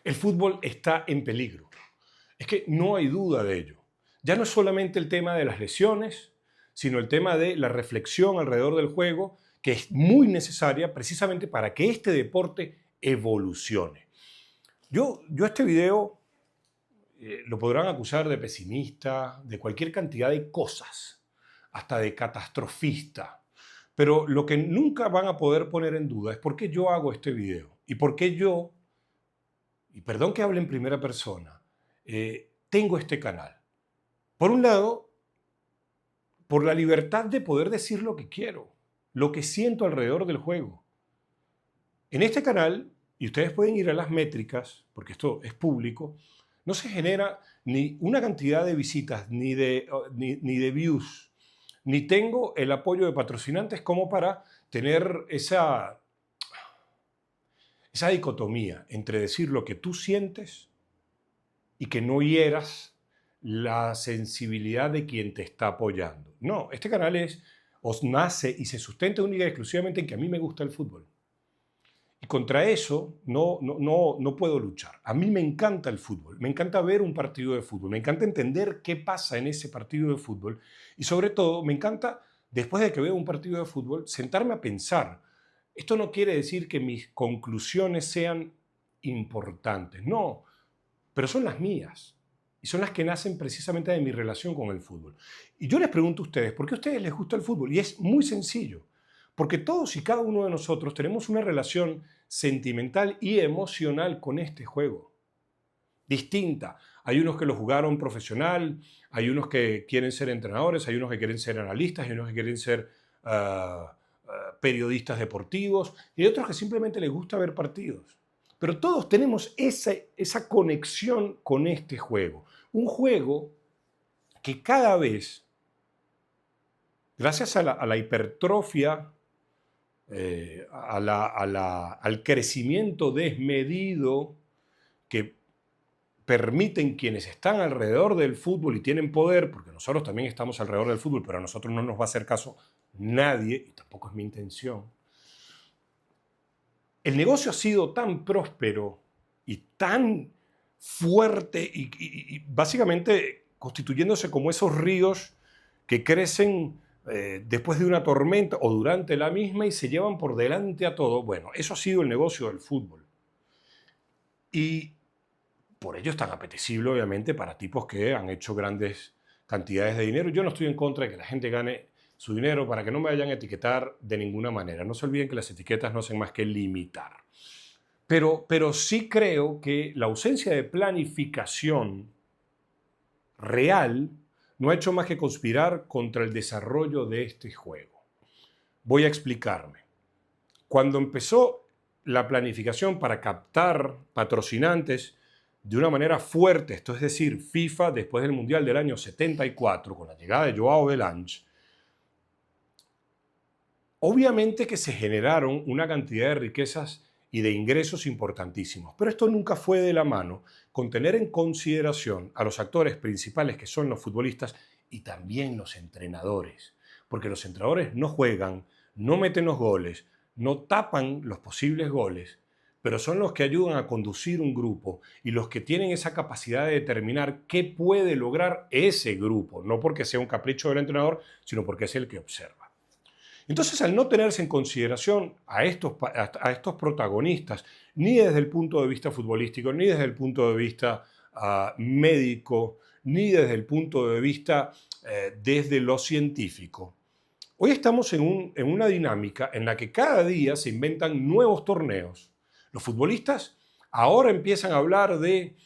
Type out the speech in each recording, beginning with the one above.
El fútbol está en peligro. Es que no hay duda de ello. Ya no es solamente el tema de las lesiones, sino el tema de la reflexión alrededor del juego, que es muy necesaria precisamente para que este deporte evolucione. Yo este video lo podrán acusar de pesimista, de cualquier cantidad de cosas, hasta de catastrofista. Pero lo que nunca van a poder poner en duda es por qué yo hago este video y por qué yo, y perdón que hable en primera persona, tengo este canal. Por un lado, por la libertad de poder decir lo que quiero, lo que siento alrededor del juego. En este canal, y ustedes pueden ir a las métricas, porque esto es público, no se genera ni una cantidad de visitas, ni de views, ni tengo el apoyo de patrocinantes como para tener esa dicotomía entre decir lo que tú sientes y que no hieras la sensibilidad de quien te está apoyando. No, este canal os nace y se sustenta única y exclusivamente en que a mí me gusta el fútbol. Y contra eso no puedo luchar. A mí me encanta el fútbol, me encanta ver un partido de fútbol, me encanta entender qué pasa en ese partido de fútbol y sobre todo me encanta, después de que veo un partido de fútbol, sentarme a pensar. Esto no quiere decir que mis conclusiones sean importantes, no, pero son las mías y son las que nacen precisamente de mi relación con el fútbol. Y yo les pregunto a ustedes, ¿por qué a ustedes les gusta el fútbol? Y es muy sencillo. Porque todos y cada uno de nosotros tenemos una relación sentimental y emocional con este juego. Distinta. Hay unos que lo jugaron profesional, hay unos que quieren ser entrenadores, hay unos que quieren ser analistas, hay unos que quieren ser periodistas deportivos y hay otros que simplemente les gusta ver partidos. Pero todos tenemos esa conexión con este juego. Un juego que cada vez, gracias a la hipertrofia, al crecimiento desmedido que permiten quienes están alrededor del fútbol y tienen poder, porque nosotros también estamos alrededor del fútbol, pero a nosotros no nos va a hacer caso nadie, y tampoco es mi intención. El negocio ha sido tan próspero y tan fuerte y básicamente constituyéndose como esos ríos que crecen después de una tormenta o durante la misma y se llevan por delante a todo. Bueno, eso ha sido el negocio del fútbol. Y por ello es tan apetecible, obviamente, para tipos que han hecho grandes cantidades de dinero. Yo no estoy en contra de que la gente gane su dinero para que no me vayan a etiquetar de ninguna manera. No se olviden que las etiquetas no hacen más que limitar. Pero sí creo que la ausencia de planificación real no ha hecho más que conspirar contra el desarrollo de este juego. Voy a explicarme. Cuando empezó la planificación para captar patrocinantes de una manera fuerte, esto es decir, FIFA después del Mundial del año 74, con la llegada de Joao Belange, obviamente que se generaron una cantidad de riquezas y de ingresos importantísimos, pero esto nunca fue de la mano con tener en consideración a los actores principales que son los futbolistas y también los entrenadores, porque los entrenadores no juegan, no meten los goles, no tapan los posibles goles, pero son los que ayudan a conducir un grupo y los que tienen esa capacidad de determinar qué puede lograr ese grupo, no porque sea un capricho del entrenador, sino porque es el que observa. Entonces, al no tenerse en consideración a estos protagonistas, ni desde el punto de vista futbolístico, ni desde el punto de vista médico, ni desde el punto de vista desde lo científico, hoy estamos en una dinámica en la que cada día se inventan nuevos torneos. Los futbolistas ahora empiezan a hablar de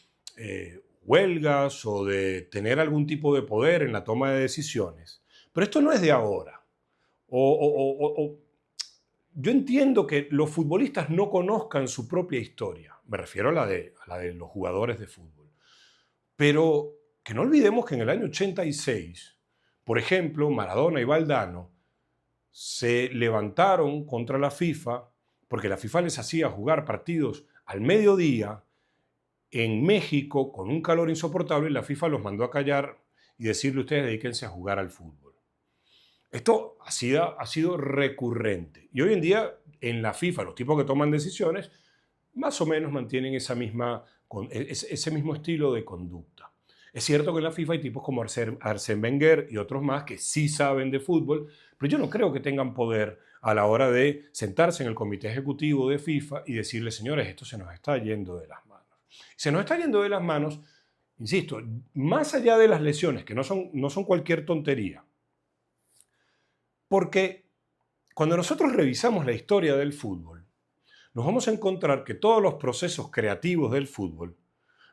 huelgas o de tener algún tipo de poder en la toma de decisiones. Pero esto no es de ahora. Yo entiendo que los futbolistas no conozcan su propia historia. Me refiero a la de los jugadores de fútbol. Pero que no olvidemos que en el año 86, por ejemplo, Maradona y Valdano se levantaron contra la FIFA porque la FIFA les hacía jugar partidos al mediodía en México con un calor insoportable y la FIFA los mandó a callar y decirle: ustedes dedíquense a jugar al fútbol. Esto ha sido recurrente. Y hoy en día, en la FIFA, los tipos que toman decisiones, más o menos mantienen esa misma ese mismo estilo de conducta. Es cierto que en la FIFA hay tipos como Arsène Wenger y otros más que sí saben de fútbol, pero yo no creo que tengan poder a la hora de sentarse en el comité ejecutivo de FIFA y decirle, señores, esto se nos está yendo de las manos. Se nos está yendo de las manos, insisto, más allá de las lesiones, que no son cualquier tontería. Porque cuando nosotros revisamos la historia del fútbol, nos vamos a encontrar que todos los procesos creativos del fútbol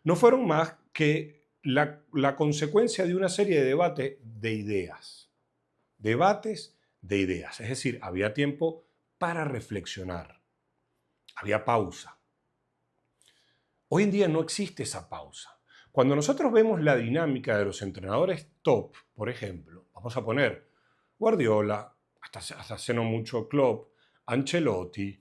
no fueron más que la consecuencia de una serie de debates de ideas. Debates de ideas. Es decir, había tiempo para reflexionar. Había pausa. Hoy en día no existe esa pausa. Cuando nosotros vemos la dinámica de los entrenadores top, por ejemplo, vamos a poner Guardiola, hasta hace no mucho Klopp, Ancelotti,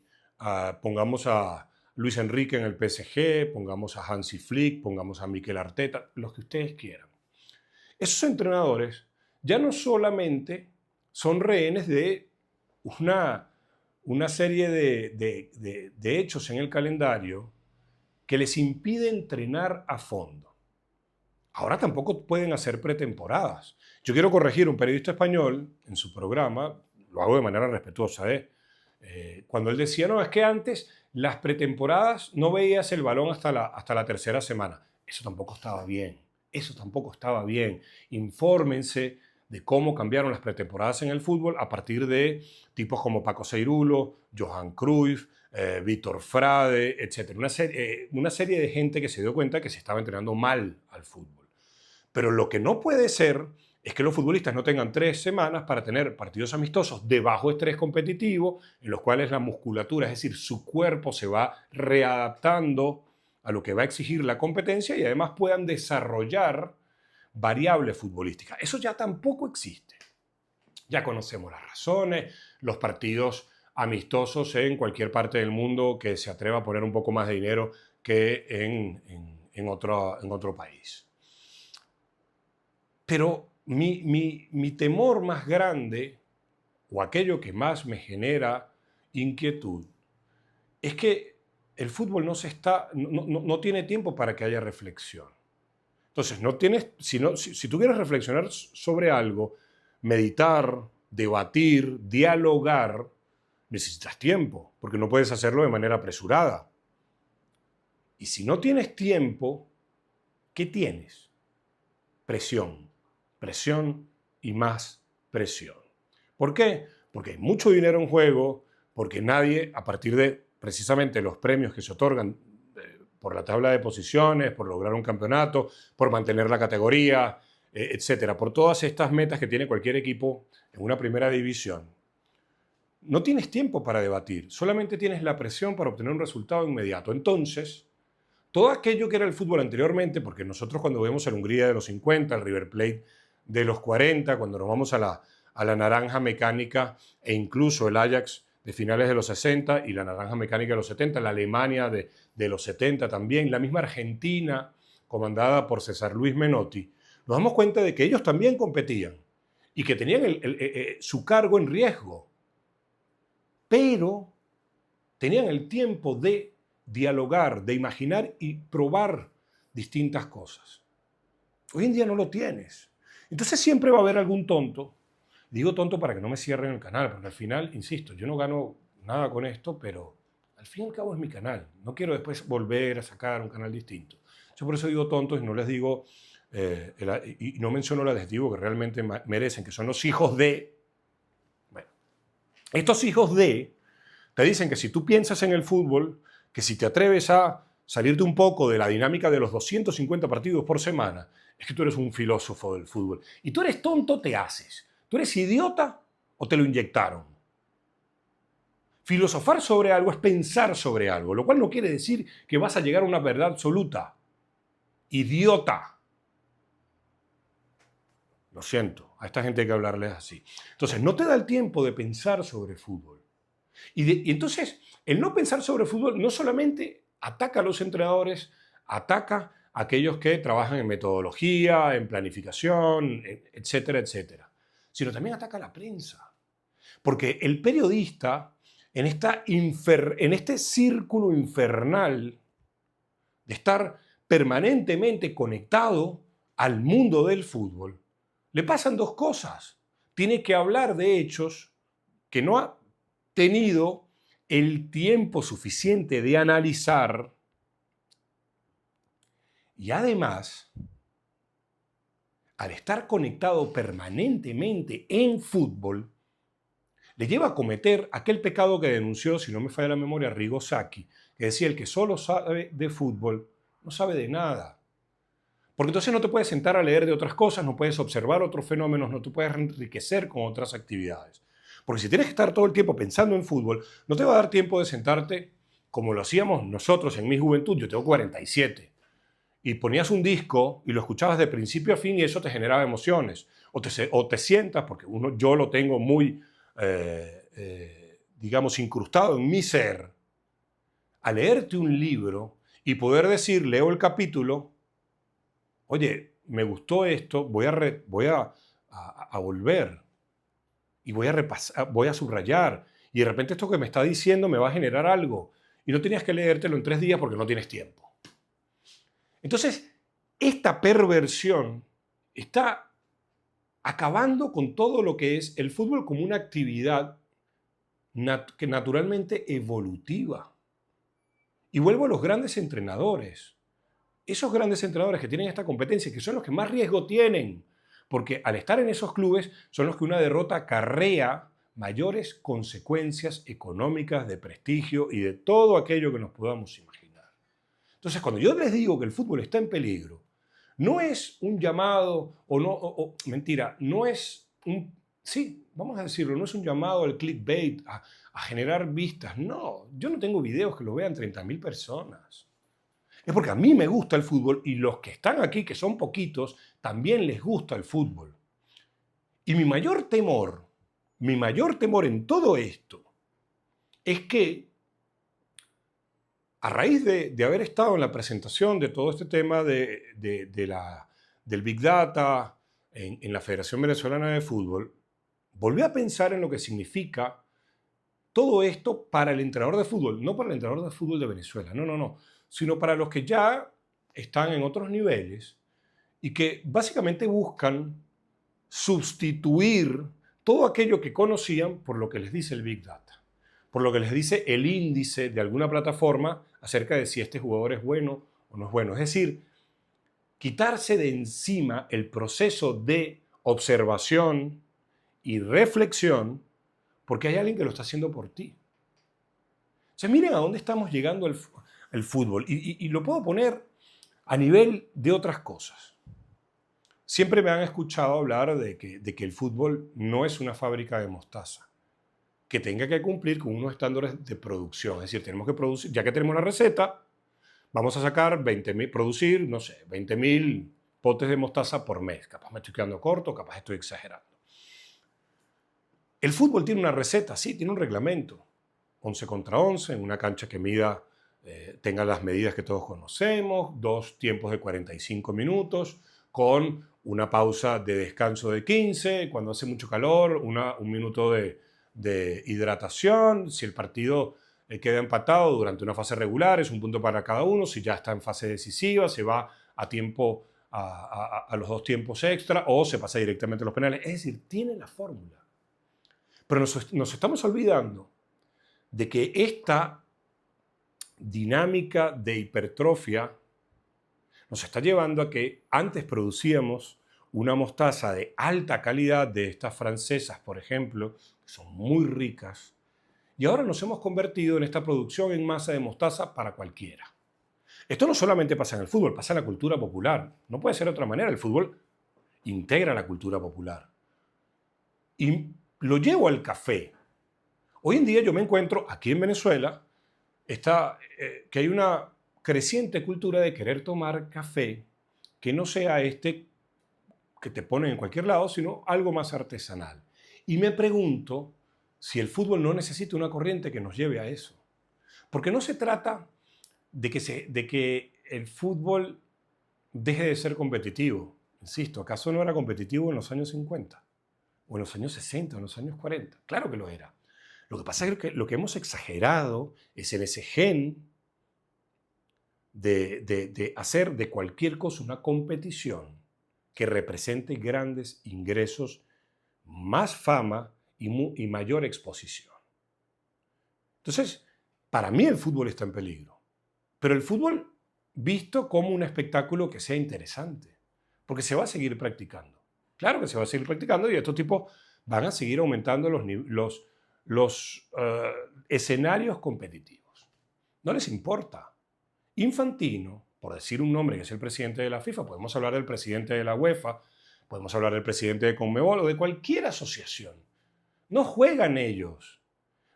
pongamos a Luis Enrique en el PSG, pongamos a Hansi Flick, pongamos a Mikel Arteta, los que ustedes quieran. Esos entrenadores ya no solamente son rehenes de una serie de hechos en el calendario que les impide entrenar a fondo. Ahora tampoco pueden hacer pretemporadas. Yo quiero corregir un periodista español en su programa, lo hago de manera respetuosa, cuando él decía, no, es que antes las pretemporadas no veías el balón hasta la tercera semana. Eso tampoco estaba bien. Eso tampoco estaba bien. Infórmense de cómo cambiaron las pretemporadas en el fútbol a partir de tipos como Paco Seirulo, Johan Cruyff, Víctor Frade, etc. Una serie de gente que se dio cuenta que se estaba entrenando mal al fútbol. Pero lo que no puede ser es que los futbolistas no tengan 3 semanas para tener partidos amistosos de bajo estrés competitivo, en los cuales la musculatura, es decir, su cuerpo se va readaptando a lo que va a exigir la competencia y además puedan desarrollar variables futbolísticas. Eso ya tampoco existe. Ya conocemos las razones, los partidos amistosos en cualquier parte del mundo que se atreva a poner un poco más de dinero que en otro país. Pero mi temor más grande, o aquello que más me genera inquietud, es que el fútbol no tiene tiempo para que haya reflexión. Entonces, si tú quieres reflexionar sobre algo, meditar, debatir, dialogar, necesitas tiempo, porque no puedes hacerlo de manera apresurada. Y si no tienes tiempo, ¿qué tienes? Presión. Presión y más presión. ¿Por qué? Porque hay mucho dinero en juego, porque nadie, a partir de precisamente los premios que se otorgan por la tabla de posiciones, por lograr un campeonato, por mantener la categoría, etcétera, por todas estas metas que tiene cualquier equipo en una primera división, no tienes tiempo para debatir, solamente tienes la presión para obtener un resultado inmediato. Entonces, todo aquello que era el fútbol anteriormente, porque nosotros cuando vemos el Hungría de los 50, el River Plate de los 40, cuando nos vamos a la naranja mecánica e incluso el Ajax de finales de los 60 y la naranja mecánica de los 70, la Alemania de los 70 también, la misma Argentina comandada por César Luis Menotti, nos damos cuenta de que ellos también competían y que tenían su cargo en riesgo, pero tenían el tiempo de dialogar, de imaginar y probar distintas cosas. Hoy en día no lo tienes. Entonces siempre va a haber algún tonto. Digo tonto para que no me cierren el canal, porque al final, insisto, yo no gano nada con esto, pero al fin y al cabo es mi canal. No quiero después volver a sacar un canal distinto. Yo por eso digo tontos y no les digo, y no menciono el adjetivo que realmente merecen, que son los hijos de. Bueno, estos hijos de te dicen que si tú piensas en el fútbol, que si te atreves a salirte un poco de la dinámica de los 250 partidos por semana, es que tú eres un filósofo del fútbol. Y tú eres tonto, te haces. ¿Tú eres idiota o te lo inyectaron? Filosofar sobre algo es pensar sobre algo, lo cual no quiere decir que vas a llegar a una verdad absoluta. Idiota. Lo siento, a esta gente hay que hablarles así. Entonces, no te da el tiempo de pensar sobre fútbol. Y entonces, el no pensar sobre fútbol no solamente ataca a los entrenadores, ataca a aquellos que trabajan en metodología, en planificación, etcétera, etcétera, sino también ataca a la prensa. Porque el periodista, en este círculo infernal de estar permanentemente conectado al mundo del fútbol, le pasan dos cosas. Tiene que hablar de hechos que no ha tenido el tiempo suficiente de analizar y además, al estar conectado permanentemente en fútbol, le lleva a cometer aquel pecado que denunció, si no me falla la memoria, Arrigo Sacchi, que decía: el que solo sabe de fútbol no sabe de nada. Porque entonces no te puedes sentar a leer de otras cosas, no puedes observar otros fenómenos, no te puedes enriquecer con otras actividades. Porque si tienes que estar todo el tiempo pensando en fútbol, no te va a dar tiempo de sentarte como lo hacíamos nosotros en mi juventud. Yo tengo 47. Y ponías un disco y lo escuchabas de principio a fin y eso te generaba emociones. O te sientas, porque yo lo tengo muy, digamos, incrustado en mi ser, a leerte un libro y poder decir: leo el capítulo, oye, me gustó esto, voy a volver y voy a repasar, voy a subrayar. Y de repente esto que me está diciendo me va a generar algo. Y no tenías que leértelo en 3 días porque no tienes tiempo. Entonces, esta perversión está acabando con todo lo que es el fútbol como una actividad que naturalmente evolutiva. Y vuelvo a los grandes entrenadores. Esos grandes entrenadores que tienen esta competencia, que son los que más riesgo tienen, porque al estar en esos clubes son los que una derrota acarrea mayores consecuencias económicas, de prestigio y de todo aquello que nos podamos imaginar. Entonces, cuando yo les digo que el fútbol está en peligro, no es un llamado, mentira, no es un, sí, vamos a decirlo, no es un llamado al clickbait, a generar vistas. No, yo no tengo videos que lo vean 30.000 personas. Es porque a mí me gusta el fútbol y los que están aquí, que son poquitos, también les gusta el fútbol. Y mi mayor temor en todo esto es que a raíz de haber estado en la presentación de todo este tema del Big Data en la Federación Venezolana de Fútbol, volví a pensar en lo que significa todo esto para el entrenador de fútbol, no para el entrenador de fútbol de Venezuela, no, sino para los que ya están en otros niveles y que básicamente buscan sustituir todo aquello que conocían por lo que les dice el Big Data, por lo que les dice el índice de alguna plataforma acerca de si este jugador es bueno o no es bueno. Es decir, quitarse de encima el proceso de observación y reflexión porque hay alguien que lo está haciendo por ti. O sea, miren a dónde estamos llegando el fútbol. Y lo puedo poner a nivel de otras cosas. Siempre me han escuchado hablar de que el fútbol no es una fábrica de mostaza, que tenga que cumplir con unos estándares de producción. Es decir, tenemos que producir, ya que tenemos la receta, vamos a sacar producir, no sé, 20.000 potes de mostaza por mes. Capaz me estoy quedando corto, capaz estoy exagerando. El fútbol tiene una receta, sí, tiene un reglamento. 11 contra 11, en una cancha que tenga las medidas que todos conocemos, 2 tiempos de 45 minutos, con una pausa de descanso de 15, cuando hace mucho calor, un minuto de hidratación. Si el partido queda empatado durante una fase regular, es un punto para cada uno. Si ya está en fase decisiva, se va a tiempo a los 2 tiempos extra o se pasa directamente a los penales. Es decir, tiene la fórmula. Pero nos estamos olvidando de que esta dinámica de hipertrofia nos está llevando a que antes producíamos una mostaza de alta calidad, de estas francesas, por ejemplo, que son muy ricas, y ahora nos hemos convertido en esta producción en masa de mostaza para cualquiera. Esto no solamente pasa en el fútbol, pasa en la cultura popular. No puede ser de otra manera. El fútbol integra la cultura popular. Y lo llevo al café. Hoy en día yo me encuentro aquí en Venezuela que hay una creciente cultura de querer tomar café que no sea este que te ponen en cualquier lado, sino algo más artesanal. Y me pregunto si el fútbol no necesita una corriente que nos lleve a eso. Porque no se trata de que el fútbol deje de ser competitivo. Insisto, ¿acaso no era competitivo en los años 50? ¿O en los años 60? ¿O en los años 40? Claro que lo era. Lo que pasa es que lo que hemos exagerado es en ese gen de hacer de cualquier cosa una competición que represente grandes ingresos, más fama y mayor exposición. Entonces, para mí el fútbol está en peligro, pero el fútbol visto como un espectáculo que sea interesante, porque se va a seguir practicando. Claro que se va a seguir practicando y estos tipos van a seguir aumentando los escenarios competitivos. No les importa. Infantino, por decir un nombre que es el presidente de la FIFA, podemos hablar del presidente de la UEFA, podemos hablar del presidente de Conmebol o de cualquier asociación. No juegan ellos.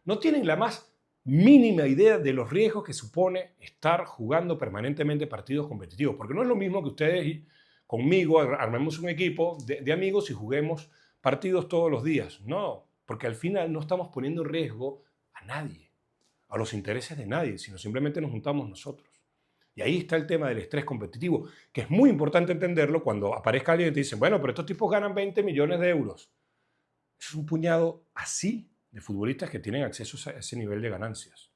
No tienen la más mínima idea de los riesgos que supone estar jugando permanentemente partidos competitivos. Porque no es lo mismo que ustedes conmigo armemos un equipo de amigos y juguemos partidos todos los días. No, porque al final no estamos poniendo en riesgo a nadie, a los intereses de nadie, sino simplemente nos juntamos nosotros. Y ahí está el tema del estrés competitivo, que es muy importante entenderlo cuando aparezca alguien y te dice, bueno, pero estos tipos ganan 20 millones de euros. Es un puñado así de futbolistas que tienen acceso a ese nivel de ganancias.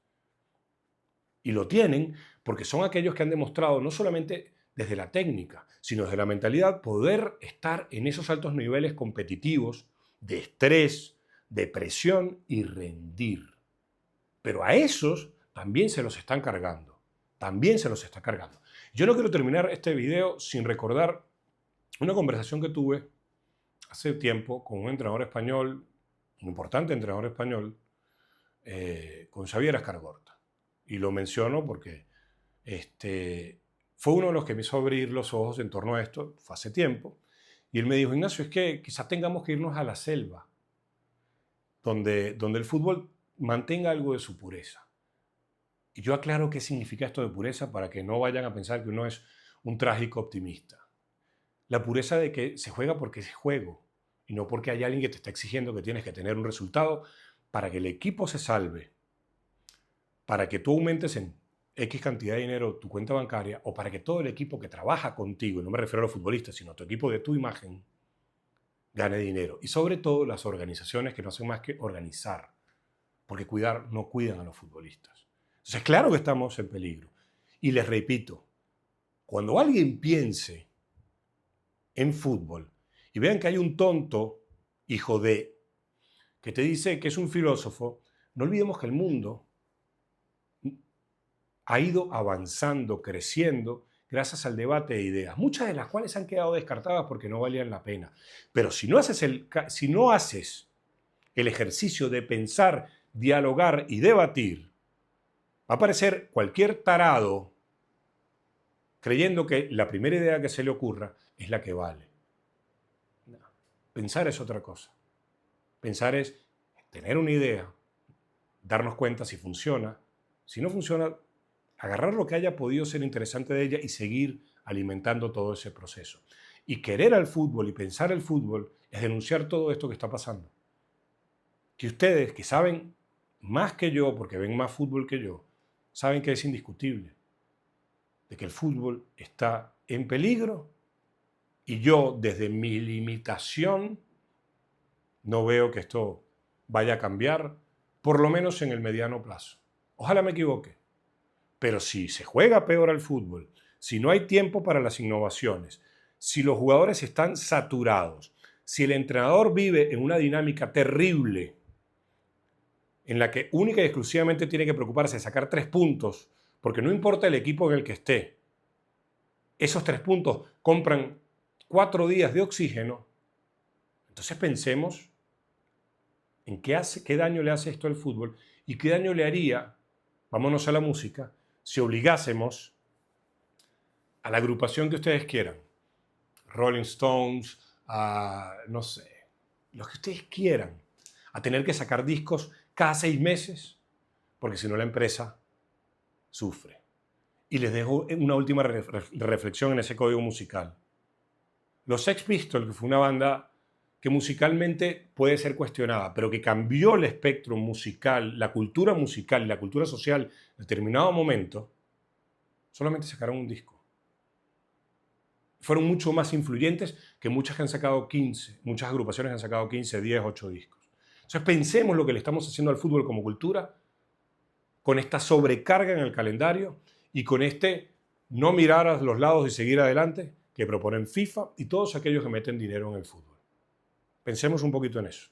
Y lo tienen porque son aquellos que han demostrado no solamente desde la técnica, sino desde la mentalidad, poder estar en esos altos niveles competitivos de estrés, de presión y rendir. Pero a esos también se los están cargando. También se los está cargando. Yo no quiero terminar este video sin recordar una conversación que tuve hace tiempo con un entrenador español, un importante entrenador español, con Xavier Escargorta. Y lo menciono porque fue uno de los que me hizo abrir los ojos en torno a esto, fue hace tiempo. Y él me dijo, Ignacio, es que quizás tengamos que irnos a la selva, donde el fútbol mantenga algo de su pureza. Y yo aclaro qué significa esto de pureza para que no vayan a pensar que uno es un trágico optimista. La pureza de que se juega porque es juego y no porque hay alguien que te está exigiendo que tienes que tener un resultado para que el equipo se salve, para que tú aumentes en X cantidad de dinero tu cuenta bancaria o para que todo el equipo que trabaja contigo, y no me refiero a los futbolistas, sino a tu equipo de tu imagen, gane dinero. Y sobre todo las organizaciones que no hacen más que organizar, porque cuidar no cuidan a los futbolistas. Entonces, claro que estamos en peligro. Y les repito, cuando alguien piense en fútbol y vean que hay un tonto, hijo de, que te dice que es un filósofo, no olvidemos que el mundo ha ido avanzando, creciendo, gracias al debate de ideas, muchas de las cuales han quedado descartadas porque no valían la pena. Pero si no haces el ejercicio de pensar, dialogar y debatir, va a aparecer cualquier tarado creyendo que la primera idea que se le ocurra es la que vale. No. Pensar es otra cosa. Pensar es tener una idea, darnos cuenta si funciona. Si no funciona, agarrar lo que haya podido ser interesante de ella y seguir alimentando todo ese proceso. Y querer al fútbol y pensar el fútbol es denunciar todo esto que está pasando. Que ustedes, que saben más que yo, porque ven más fútbol que yo, saben que es indiscutible de que el fútbol está en peligro y yo, desde mi limitación, no veo que esto vaya a cambiar, por lo menos en el mediano plazo. Ojalá me equivoque. Pero si se juega peor al fútbol, si no hay tiempo para las innovaciones, si los jugadores están saturados, si el entrenador vive en una dinámica terrible en la que única y exclusivamente tiene que preocuparse de sacar 3 puntos, porque no importa el equipo en el que esté, esos 3 puntos compran 4 días de oxígeno, entonces pensemos en qué daño le hace esto al fútbol y qué daño le haría, vámonos a la música, si obligásemos a la agrupación que ustedes quieran, Rolling Stones, no sé, los que ustedes quieran, a tener que sacar discos cada 6 meses, porque si no la empresa sufre. Y les dejo una última reflexión en ese código musical. Los Sex Pistols, que fue una banda que musicalmente puede ser cuestionada, pero que cambió el espectro musical, la cultura musical y la cultura social en determinado momento, solamente sacaron un disco. Fueron mucho más influyentes que muchas que han sacado 15, muchas agrupaciones que han sacado 15, 10, 8 discos. Entonces pensemos lo que le estamos haciendo al fútbol como cultura con esta sobrecarga en el calendario y con este no mirar a los lados y seguir adelante que proponen FIFA y todos aquellos que meten dinero en el fútbol. Pensemos un poquito en eso.